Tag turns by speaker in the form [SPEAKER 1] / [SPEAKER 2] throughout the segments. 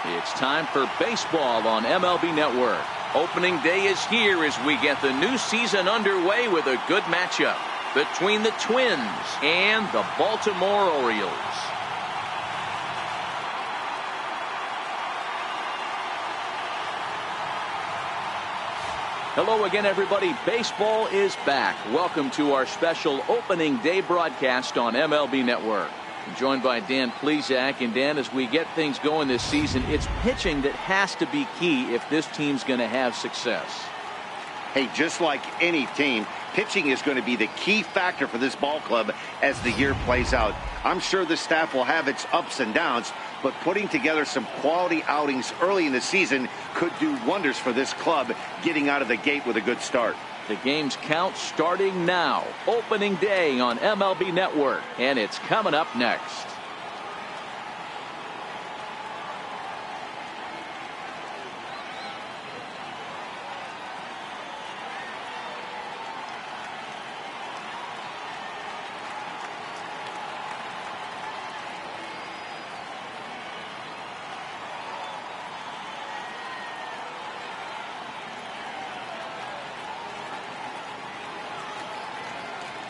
[SPEAKER 1] It's time for baseball on MLB Network. Opening day is here as we get the new season underway with a good matchup between the Twins and the Baltimore Orioles. Hello again, everybody. Baseball is back. Welcome to our special opening day broadcast on MLB Network. I'm joined by Dan Plesac. And Dan, as we get things going this season, it's pitching that has to be key if this team's going to have success.
[SPEAKER 2] Hey, just like any team, pitching is going to be the key factor for this ball club as the year plays out. I'm sure the staff will have its ups and downs, but putting together some quality outings early in the season could do wonders for this club getting out of the gate with a good start.
[SPEAKER 1] The game's count starting now. Opening day on MLB Network, and it's coming up next.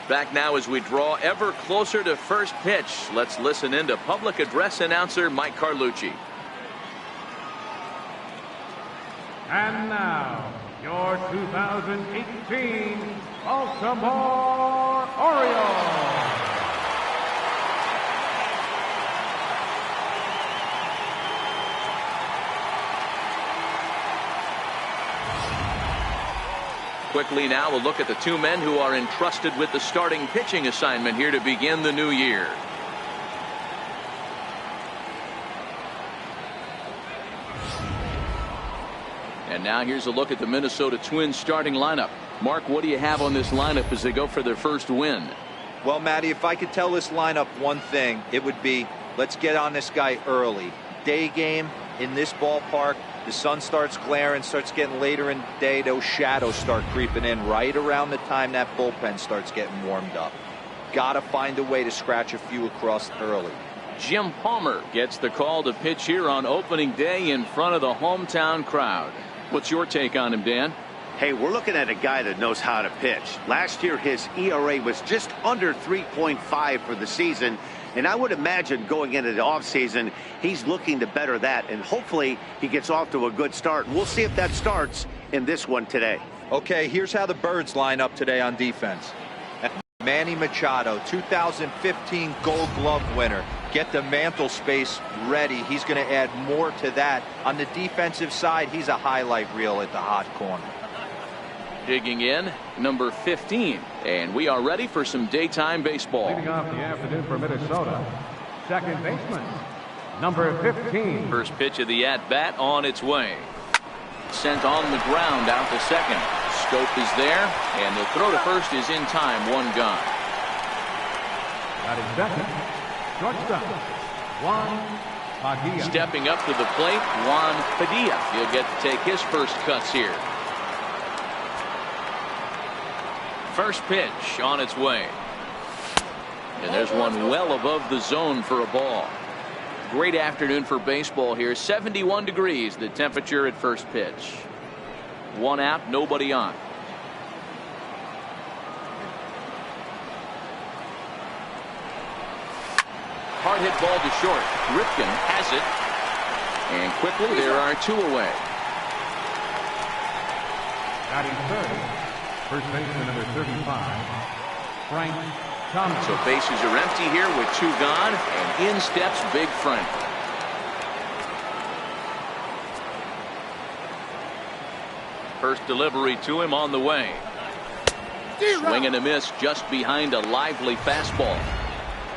[SPEAKER 1] Back now as we draw ever closer to first pitch. Let's listen in to public address announcer Mike Carlucci.
[SPEAKER 3] And now, your 2018 Baltimore Orioles.
[SPEAKER 1] Quickly now, we'll look at the two men who are entrusted with the starting pitching assignment here to begin the new year. And now here's a look at the Minnesota Twins starting lineup. Mark, what do you have on this lineup as they go for their first win?
[SPEAKER 4] Well, Matty, if I could tell this lineup one thing, it would be let's get on this guy early. Day game in this ballpark. The sun starts glaring, starts getting later in the day. Those shadows start creeping in right around the time that bullpen starts getting warmed up. Got to find a way to scratch a few across early.
[SPEAKER 1] Jim Palmer gets the call to pitch here on opening day in front of the hometown crowd. What's your take on him, Dan?
[SPEAKER 2] Hey, we're looking at a guy that knows how to pitch. Last year, his ERA was just under 3.5 for the season. And I would imagine going into the offseason, he's looking to better that. And hopefully he gets off to a good start. We'll see if that starts in this one today.
[SPEAKER 4] Okay, here's how the Birds line up today on defense. Manny Machado, 2015 Gold Glove winner. Get the mantle space ready. He's going to add more to that. On the defensive side, he's a highlight reel at the hot corner.
[SPEAKER 1] Digging in, number 15. And we are ready for some daytime baseball.
[SPEAKER 3] Leading off the afternoon for Minnesota, second baseman, number 15.
[SPEAKER 1] First pitch of the at-bat on its way. Sent on the ground out to second. Scope is there, and the throw to first is in time. One gone.
[SPEAKER 3] At his second, shortstop, Juan Padilla.
[SPEAKER 1] Stepping up to the plate, Juan Padilla. He'll get to take his first cuts here. First pitch on its way. And there's one well above the zone for a ball. Great afternoon for baseball here. 71 degrees the temperature at first pitch. One out, nobody on. Hard hit ball to short. Ripken has it. And quickly there are two away.
[SPEAKER 3] Batting third, first baseman number 35, Frank Thomas.
[SPEAKER 1] So bases are empty here with two gone, and in steps Big Frank. First delivery to him on the way. Swing and a miss just behind a lively fastball.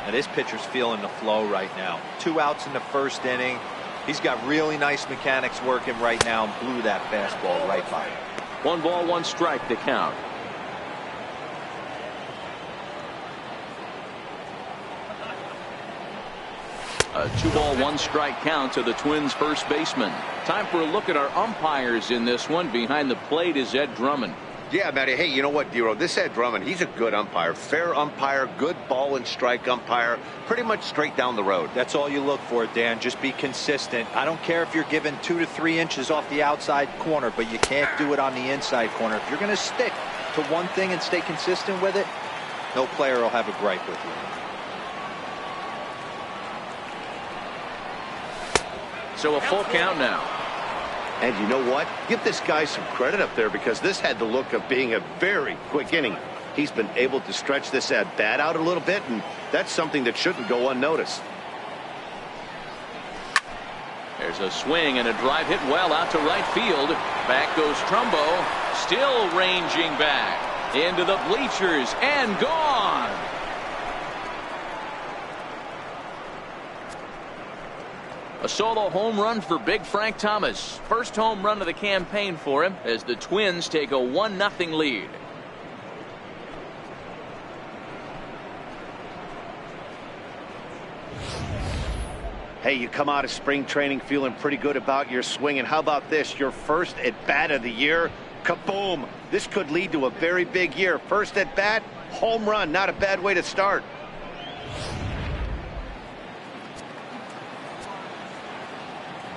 [SPEAKER 4] Now this pitcher's feeling the flow right now. 2 outs in the first inning. He's got really nice mechanics working right now and blew that fastball right by him.
[SPEAKER 1] 1 ball, 1 strike to count. A 2 ball, 1 strike count to the Twins first baseman. Time for a look at our umpires in this one. Behind the plate is Ed Drummond.
[SPEAKER 2] Yeah, Matty. Hey, you know what, Dero? This Ed Drummond, he's a good umpire. Fair umpire, good ball and strike umpire. Pretty much straight down the road.
[SPEAKER 4] That's all you look for, Dan. Just be consistent. I don't care if you're given 2 to 3 inches off the outside corner, but you can't do it on the inside corner. If you're going to stick to one thing and stay consistent with it, no player will have a gripe with you.
[SPEAKER 1] So a full count now.
[SPEAKER 2] And you know what? Give this guy some credit up there, because this had the look of being a very quick inning. He's been able to stretch this at bat out a little bit, and that's something that shouldn't go unnoticed.
[SPEAKER 1] There's a swing and a drive hit well out to right field. Back goes Trumbo, still ranging back into the bleachers and gone. A solo home run for Big Frank Thomas. First home run of the campaign for him as the Twins take a 1-0 lead.
[SPEAKER 2] Hey, you come out of spring training feeling pretty good about your swing, and how about this? Your first at-bat of the year? Kaboom! This could lead to a very big year. First at-bat, home run. Not a bad way to start.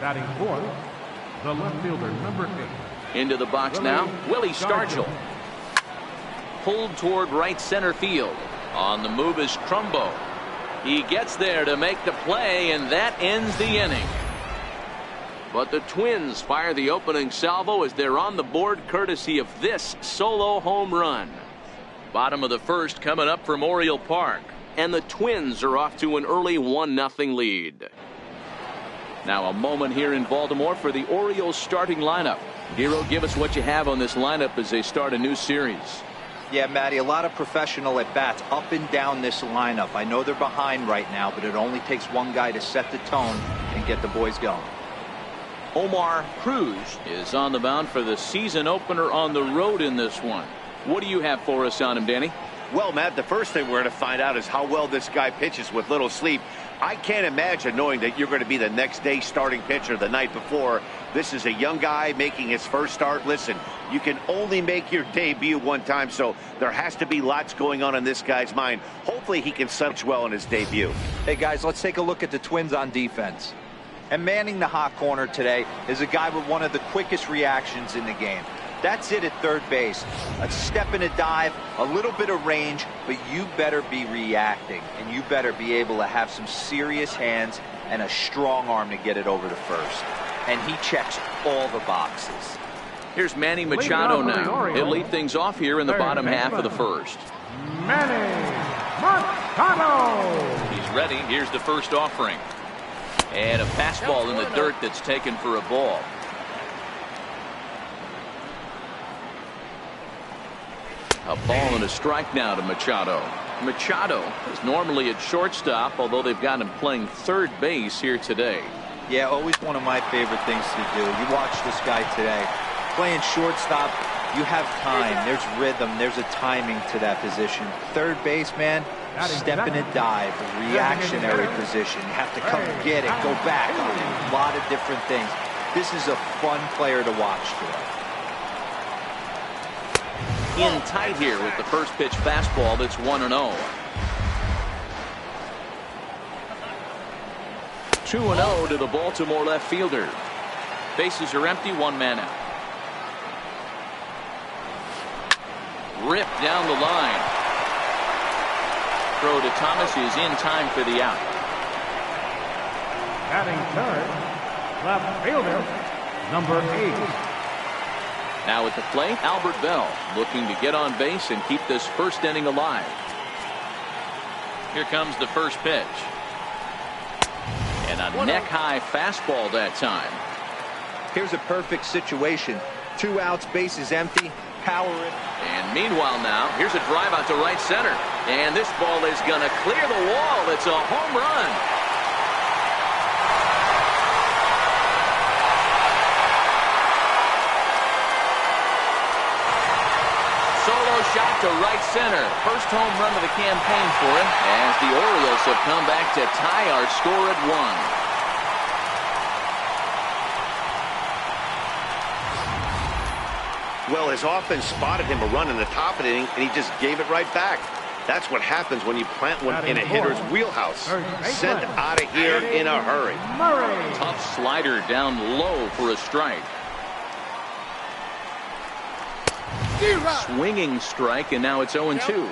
[SPEAKER 3] Batting fourth, the left fielder, number 8.
[SPEAKER 1] Into the box now, Willie Stargell. Pulled toward right center field. On the move is Trumbo. He gets there to make the play, and that ends the inning. But the Twins fire the opening salvo as they're on the board courtesy of this solo home run. Bottom of the first coming up from Oriole Park, and the Twins are off to an early 1-0 lead. Now a moment here in Baltimore for the Orioles starting lineup. Dero, give us what you have on this lineup as they start a new series.
[SPEAKER 4] Yeah, Matty, a lot of professional at-bats up and down this lineup. I know they're behind right now, but it only takes one guy to set the tone and get the boys going.
[SPEAKER 1] Omar Cruz is on the mound for the season opener on the road in this one. What do you have for us on him, Danny?
[SPEAKER 2] Well, Matt, the first thing we're going to find out is how well this guy pitches with little sleep. I can't imagine knowing that you're going to be the next day starting pitcher the night before. This is a young guy making his first start. Listen, you can only make your debut one time, so there has to be lots going on in this guy's mind. Hopefully he can such well in his debut.
[SPEAKER 4] Hey, guys, let's take a look at the Twins on defense. And manning the hot corner today is a guy with one of the quickest reactions in the game. That's it at third base. A step and a dive, a little bit of range, but you better be reacting, and you better be able to have some serious hands and a strong arm to get it over to first. And he checks all the boxes.
[SPEAKER 1] Here's Manny Machado now. He'll lead things off here in the bottom half of the first.
[SPEAKER 3] Manny Machado!
[SPEAKER 1] He's ready. Here's the first offering. And a fastball in the dirt that's taken for a ball. A ball and a strike now to Machado. Machado is normally at shortstop, although they've got him playing third base here today.
[SPEAKER 4] Yeah, always one of my favorite things to do. You watch this guy today. Playing shortstop, you have time. There's rhythm. There's a timing to that position. Third base, man, step in and dive. Reactionary position. You have to come get it, go back on it. A lot of different things. This is a fun player to watch today.
[SPEAKER 1] In tight here with the first pitch fastball that's 1-0. 2-0 to the Baltimore left fielder. Bases are empty, one man out. Ripped down the line. Throw to Thomas is in time for the out.
[SPEAKER 3] Batting third, left fielder, number 8.
[SPEAKER 1] Now at the plate, Albert Bell looking to get on base and keep this first inning alive. Here comes the first pitch. And a neck-high fastball that time.
[SPEAKER 4] Here's a perfect situation. 2 outs, bases empty, power it.
[SPEAKER 1] And meanwhile now, here's a drive out to right center. And this ball is going to clear the wall. It's a home run. Shot to right center. First home run of the campaign for him as the Orioles have come back to tie our score at 1.
[SPEAKER 2] Well, his offense spotted him a run in the top of the inning, and he just gave it right back. That's what happens when you plant one in a hitter's wheelhouse. Sent out of here in a hurry.
[SPEAKER 1] Tough slider down low for a strike. Swinging strike, and now it's 0-2.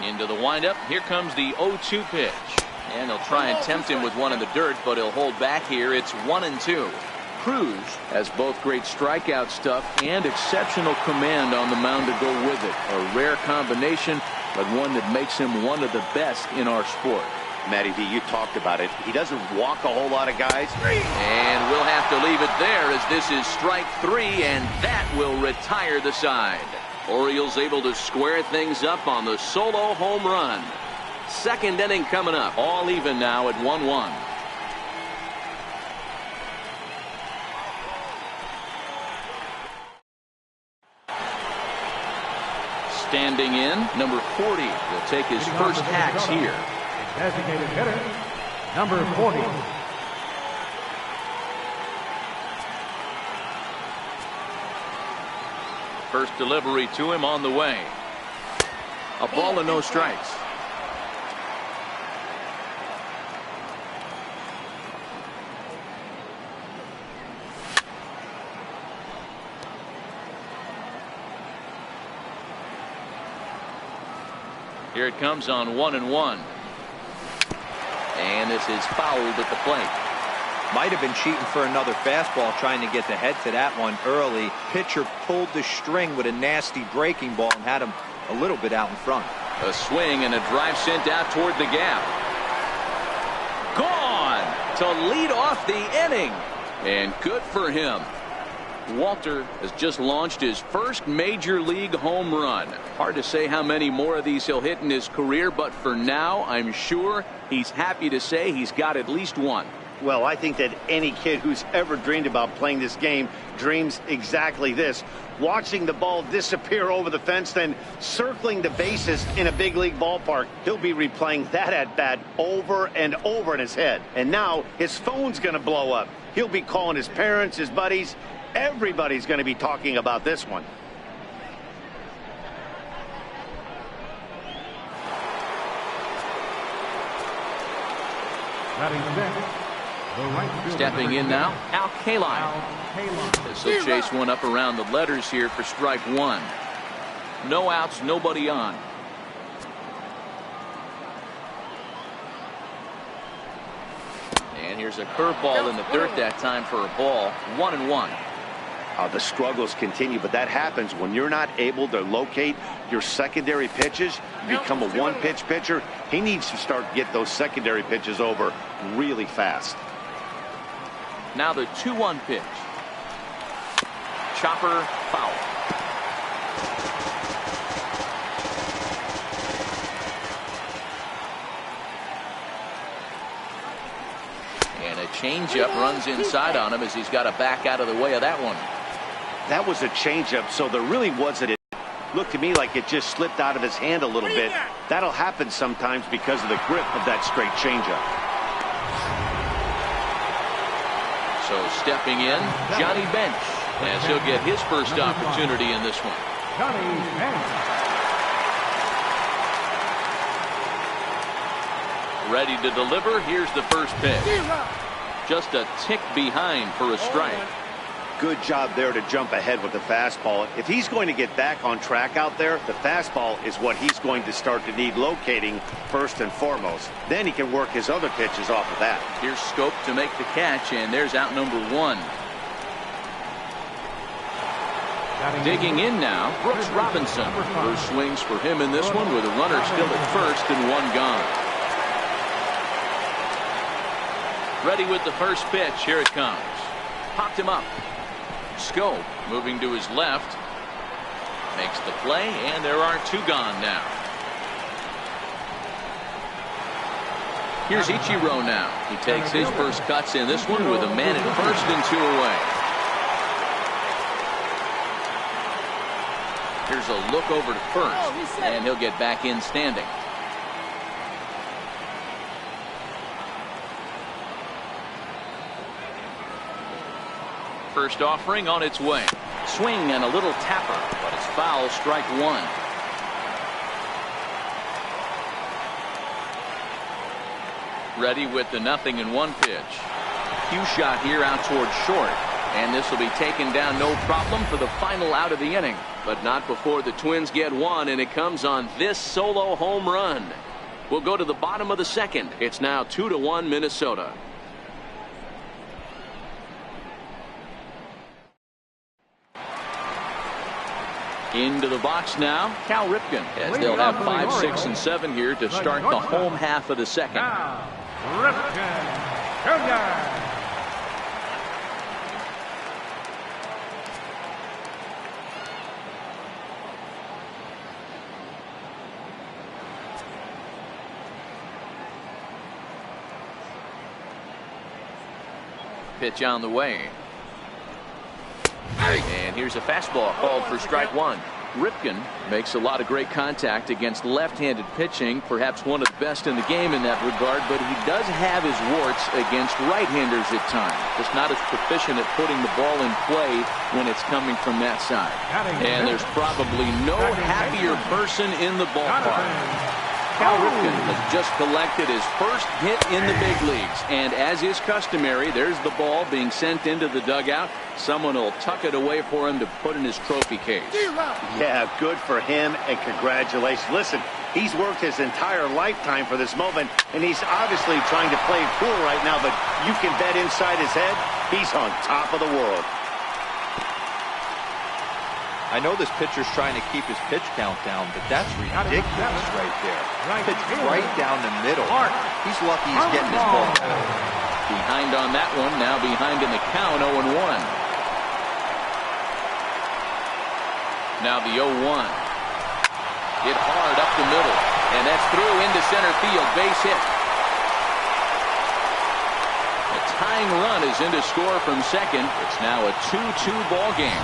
[SPEAKER 1] Into the windup. Here comes the 0-2 pitch. And they'll try and tempt him with one in the dirt, but he'll hold back here. It's 1-2. Cruz has both great strikeout stuff and exceptional command on the mound to go with it. A rare combination, but one that makes him one of the best in our sport.
[SPEAKER 2] Matty V, you talked about it. He doesn't walk a whole lot of guys.
[SPEAKER 1] And we'll have to leave it there as this is strike 3, and that will retire the side. Orioles able to square things up on the solo home run. Second inning coming up. All even now at 1-1. Standing in, number 40 will take his first hacks here.
[SPEAKER 3] Designated hitter, number 40.
[SPEAKER 1] First delivery to him on the way. A ball and no strikes. Here it comes on 1-1. And this is fouled at the plate.
[SPEAKER 4] Might have been cheating for another fastball, trying to get the head to that one early. Pitcher pulled the string with a nasty breaking ball and had him a little bit out in front.
[SPEAKER 1] A swing and a drive sent out toward the gap. Gone to lead off the inning. And good for him. Walter has just launched his first major league home run. Hard to say how many more of these he'll hit in his career, but for now, I'm sure he's happy to say he's got at least one.
[SPEAKER 2] Well, I think that any kid who's ever dreamed about playing this game dreams exactly this. Watching the ball disappear over the fence, then circling the bases in a big league ballpark. He'll be replaying that at bat over and over in his head. And now his phone's going to blow up. He'll be calling his parents, his buddies. Everybody's going to be talking about this one.
[SPEAKER 1] Stepping in now, Al Kaline. This will chase one up around the letters here for strike 1. No outs, nobody on. And here's a curveball in the dirt that time for a ball. 1-1.
[SPEAKER 2] The struggles continue, but that happens when you're not able to locate your secondary pitches. You become a one-pitch pitcher. He needs to start to get those secondary pitches over really fast.
[SPEAKER 1] Now the 2-1 pitch. Chopper foul. And a changeup runs inside on him as he's got to back out of the way of that one.
[SPEAKER 2] That was a changeup, so there really wasn't. It looked to me like it just slipped out of his hand a little bit. That'll happen sometimes because of the grip of that straight changeup.
[SPEAKER 1] So stepping in, Johnny Bench, as he'll get his first opportunity in this one.
[SPEAKER 3] Johnny Bench.
[SPEAKER 1] Ready to deliver. Here's the first pitch. Just a tick behind for a strike.
[SPEAKER 2] Good job there to jump ahead with the fastball. If he's going to get back on track out there, the fastball is what he's going to start to need locating first and foremost. Then he can work his other pitches off of that.
[SPEAKER 1] Here's Scope to make the catch, and there's out number 1. Digging in now, Brooks Robinson. First swings for him in this one with a runner still at first and one gone. Ready with the first pitch. Here it comes. Popped him up. Scope moving to his left. Makes the play, and there are 2 gone now. Here's Ichiro now. He takes his first cuts in this one with a man at first and 2 away. Here's a look over to first, and he'll get back in standing. First offering on its way. Swing and a little tapper, but it's foul, strike one. Ready with the 0-1 pitch. Cue shot here out towards short. And this will be taken down no problem for the final out of the inning. But not before the Twins get one, and it comes on this solo home run. We'll go to the bottom of the second. It's now 2-1 Minnesota. Into the box now, Cal Ripken, as they'll have 5, 6, and 7 here to start the home half of the second.
[SPEAKER 3] Now, Ripken Jr.
[SPEAKER 1] Pitch on the way. And here's a fastball called for strike one. Ripken makes a lot of great contact against left-handed pitching, perhaps one of the best in the game in that regard, but he does have his warts against right-handers at times. Just not as proficient at putting the ball in play when it's coming from that side. And there's probably no happier person in the ballpark. Cal Ripken has just collected his first hit in the big leagues, and as is customary, there's the ball being sent into the dugout. Someone will tuck it away for him to put in his trophy case.
[SPEAKER 2] Yeah, good for him, and congratulations. Listen, he's worked his entire lifetime for this moment, and he's obviously trying to play it cool right now, but you can bet inside his head, he's on top of the world.
[SPEAKER 4] I know this pitcher's trying to keep his pitch count down, but that's ridiculous right there. Pitch right down the middle. He's lucky he's getting his ball back.
[SPEAKER 1] Behind on that one, now behind in the count, 0-1. Now the 0-1. Hit hard up the middle, and that's through into center field, base hit. A tying run is in to score from second. It's now a 2-2 ball game.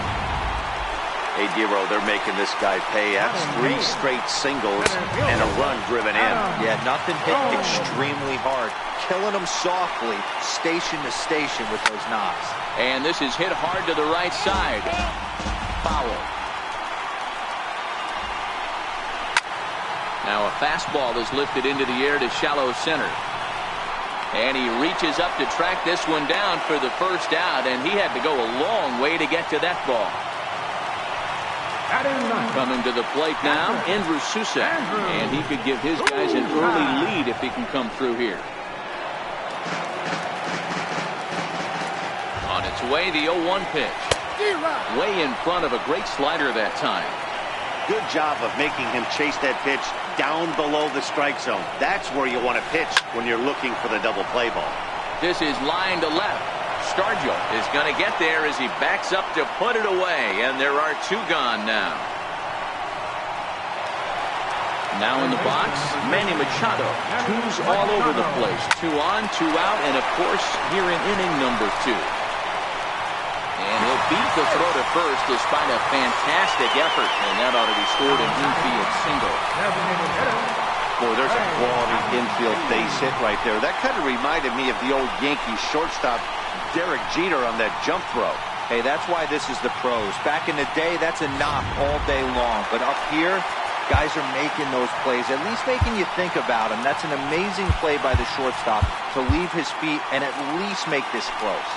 [SPEAKER 2] Hey, Dero, they're making this guy pay. That's 3 straight singles and a run driven in.
[SPEAKER 4] Yeah, nothing hit extremely hard. Killing them softly, station to station with those knocks.
[SPEAKER 1] And this is hit hard to the right side. Foul. Now a fastball is lifted into the air to shallow center. And he reaches up to track this one down for the first out, and he had to go a long way to get to that ball. Coming to the plate now, Andrew Sousa, and he could give his guys an early lead if he can come through here. On its way, the 0-1 pitch. Way in front of a great slider that time.
[SPEAKER 2] Good job of making him chase that pitch down below the strike zone. That's where you want to pitch when you're looking for the double play ball. This is line to left. Stargell is going to get there as he backs up to put it away, and there are 2 gone now. Now in the box, Manny Machado. 2s all over the place. 2 on, 2 out, and of course here in inning number 2. And he'll beat the throw to first despite a fantastic effort, and that ought to be scored an infield single. Boy, there's a quality infield base hit right there. That kind of reminded me of the old Yankees shortstop Derek Jeter on that jump throw.
[SPEAKER 4] Hey, that's why this is the pros. Back in the day, that's a knock all day long. But up here, guys are making those plays, at least making you think about them. That's an amazing play by the shortstop to leave his feet and at least make this close.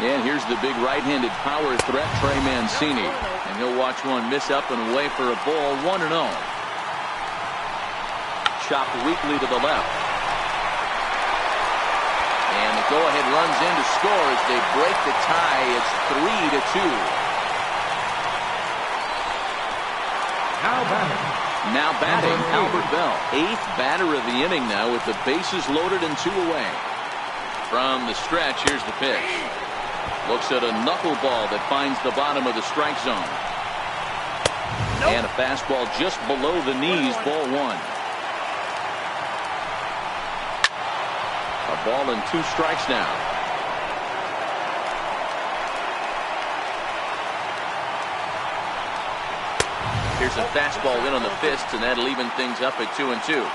[SPEAKER 1] Yeah, and here's the big right-handed power threat, Trey Mancini. And he'll watch one miss up and away for a ball, 1-0. Chopped weakly to the left. And the go-ahead runs in to score as they break the tie. It's 3-2. Now batting, Albert Bell. 8th batter of the inning now with the bases loaded and 2 away. From the stretch, here's the pitch. Looks at a knuckleball that finds the bottom of the strike zone. And a fastball just below the knees, ball 1. A ball and 2 strikes now. Here's a fastball in on the fist, and that'll even things up at 2-2.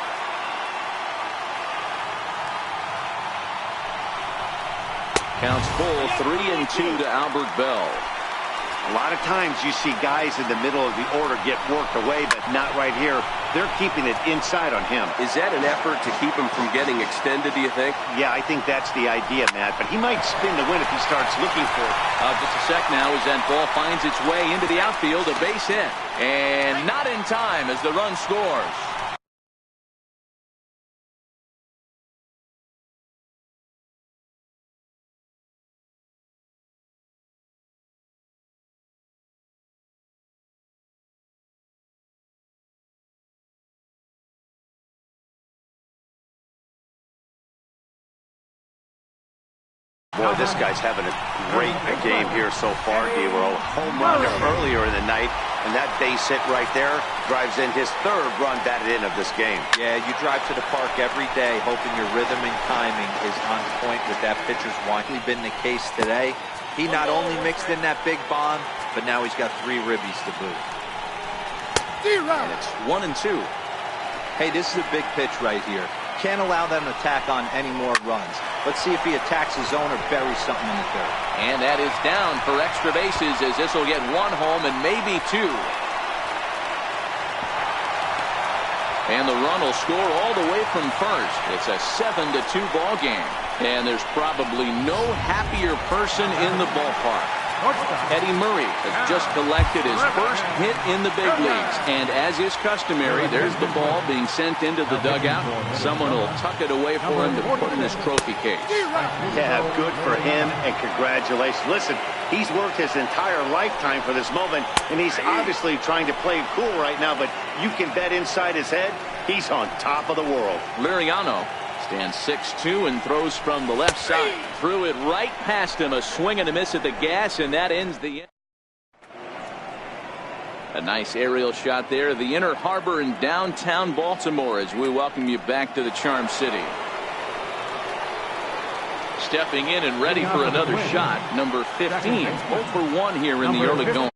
[SPEAKER 1] Counts full, 3-2 to Albert Bell.
[SPEAKER 2] A lot of times you see guys in the middle of the order get worked away, but not right here. They're keeping it inside on him.
[SPEAKER 5] Is that an effort to keep him from getting extended, do you think?
[SPEAKER 2] Yeah, I think that's the idea, Matt. But he might spin the win if he starts looking for it.
[SPEAKER 1] Just a sec now as that ball finds its way into the outfield, a base hit. And not in time as the run scores.
[SPEAKER 2] Boy, this guy's having a great game here so far. Gave a home run earlier in the night, and that base hit right there drives in his third run batted in of this game.
[SPEAKER 4] Yeah, you drive to the park every day hoping your rhythm and timing is on point with that pitcher's widely been the case today. He not only mixed in that big bomb, but now he's got 3 ribbies to boot.
[SPEAKER 1] And it's 1-2.
[SPEAKER 4] Hey, this is a big pitch right here. Can't allow them to tack on any more runs. Let's see if he attacks his zone or buries something in the dirt.
[SPEAKER 1] And that is down for extra bases as this will get 1 home and maybe 2. And the run will score all the way from first. It's a 7-2 ball game. And there's probably no happier person in the ballpark. Eddie Murray has just collected his first hit in the big leagues. And as is customary, there's the ball being sent into the dugout. Someone will tuck it away for him to put in his trophy case.
[SPEAKER 2] Yeah, good for him, and congratulations. Listen, he's worked his entire lifetime for this moment, and he's obviously trying to play cool right now, but you can bet inside his head, he's on top of the world.
[SPEAKER 1] Liriano stands 6'2" and throws from the left side. Threw it right past him. A swing and a miss at the gas, and that ends the inning. A nice aerial shot there. The Inner Harbor in downtown Baltimore as we welcome you back to the Charm City. Stepping in and ready for another shot, number 15. 0 for 1 here in the early going.